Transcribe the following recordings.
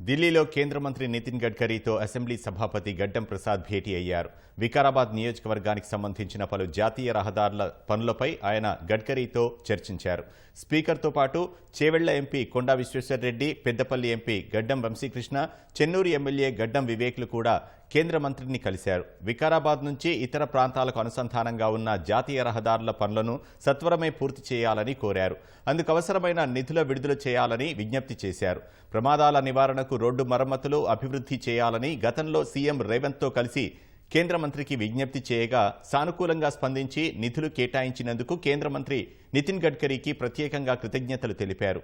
ఢిల్లీలో కేంద్ర మంత్రి నితిన్ గడ్కరీతో అసెంబ్లీ సభాపతి గడ్డం ప్రసాద్ భేటీ అయ్యారు. వికారాబాద్ నియోజకవర్గానికి సంబంధించిన పలు జాతీయ రహదారుల పనులపై ఆయన గడ్కరీతో చర్చించారు. స్పీకర్తో పాటు చేవెళ్ల ఎంపీ కొండా విశ్వేశ్వర్రెడ్డి, పెద్దపల్లి ఎంపీ గడ్డం వంశీకృష్ణ, చెన్నూరు ఎమ్మెల్యే గడ్డం వివేక్లు కూడా కేంద్ర మంత్రిని కలిశారు. వికారాబాద్ నుంచి ఇతర ప్రాంతాలకు అనుసంధానంగా ఉన్న జాతీయ రహదారుల పనులను సత్వరమే పూర్తి చేయాలని కోరారు. అందుకు అవసరమైన నిధుల విడుదల చేయాలని విజ్ఞప్తి చేశారు. ప్రమాదాల నివారణకు రోడ్డు మరమ్మతులు, అభివృద్ధి చేయాలని గతంలో సీఎం రేవంత్తో కలిసి కేంద్ర మంత్రికి విజ్ఞప్తి చేయగా సానుకూలంగా స్పందించి నిధులు కేటాయించినందుకు కేంద్ర మంత్రి నితిన్ గడ్కరీకి ప్రత్యేకంగా కృతజ్ఞతలు తెలిపారు.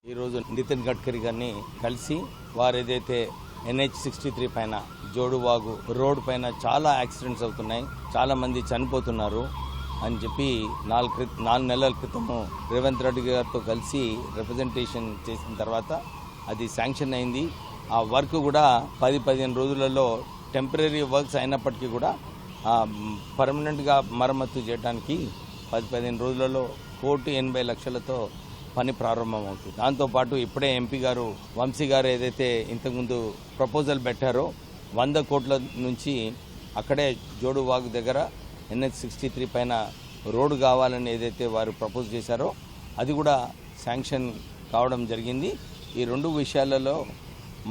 ఈరోజు నితిన్ గడ్కరీ గారిని కలిసి వారు ఏదైతే NH63 పైన జోడువాగు రోడ్ పైన చాలా యాక్సిడెంట్స్ అవుతున్నాయి, చాలా మంది చనిపోతున్నారు అని చెప్పి 4 నెలల క్రితము రేవంత్ రెడ్డి గారితో కలిసి రిప్రజెంటేషన్ చేసిన తర్వాత అది శాంక్షన్ అయింది. ఆ వర్క్ కూడా 10-15 రోజులలో టెంపరీ వర్క్స్ అయినప్పటికీ కూడా పర్మనెంట్గా మరమ్మతు చేయడానికి 10-15 రోజులలో 1,80,00,000తో పని ప్రారంభమవుతుంది. దాంతోపాటు ఇప్పుడే ఎంపీ గారు వంశీ గారు ఏదైతే ఇంతకుముందు ప్రపోజల్ పెట్టారో 100 కోట్ల నుంచి అక్కడే జోడువాగు దగ్గర NH63 పైన రోడ్డు కావాలని ఏదైతే వారు ప్రపోజ్ చేశారో అది కూడా శాంక్షన్ కావడం జరిగింది. ఈ 2 విషయాలలో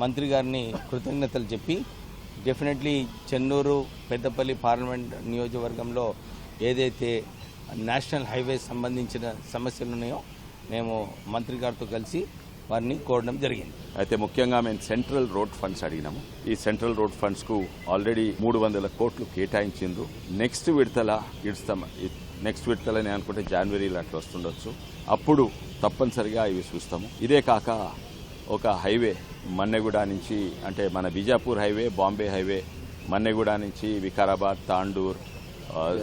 మంత్రి గారిని కృతజ్ఞతలు చెప్పి డెఫినెట్లీ చెన్నూరు, పెద్దపల్లి పార్లమెంట్ నియోజకవర్గంలో ఏదైతే నేషనల్ హైవే సంబంధించిన సమస్యలు ఉన్నాయో మేము మంత్రి గారితో కలిసి వారిని కోరడం జరిగింది. అయితే ముఖ్యంగా మేము సెంట్రల్ రోడ్ ఫండ్స్ అడిగినాము. ఈ సెంట్రల్ రోడ్ ఫండ్స్ కు ఆల్రెడీ 300 కోట్లు కేటాయించిండ్రు. నెక్స్ట్ విడతలని అనుకుంటే జనవరిలో అట్లా వస్తుండొచ్చు. అప్పుడు తప్పనిసరిగా ఇవి చూస్తాము. ఇదే కాక ఒక హైవే మన్నెగూడ నుంచి, అంటే మన బిజాపూర్ హైవే, బాంబే హైవే, మన్నెగూడ నుంచి వికారాబాద్, తాండూర్,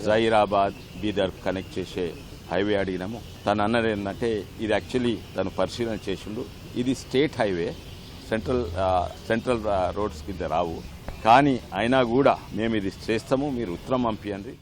జహీరాబాద్, బీదర్ కనెక్ట్ చేసే హైవే అడిగినాము. తను అన్నది ఏంటంటే ఇది యాక్చువల్లీ తను పరిశీలన చేసిండు. ఇది స్టేట్ హైవే, సెంట్రల్ రోడ్స్ కింద రావు, కానీ అయినా కూడా మేము ఇది చేస్తాము, మీరు ఉత్తరం పంపించండి.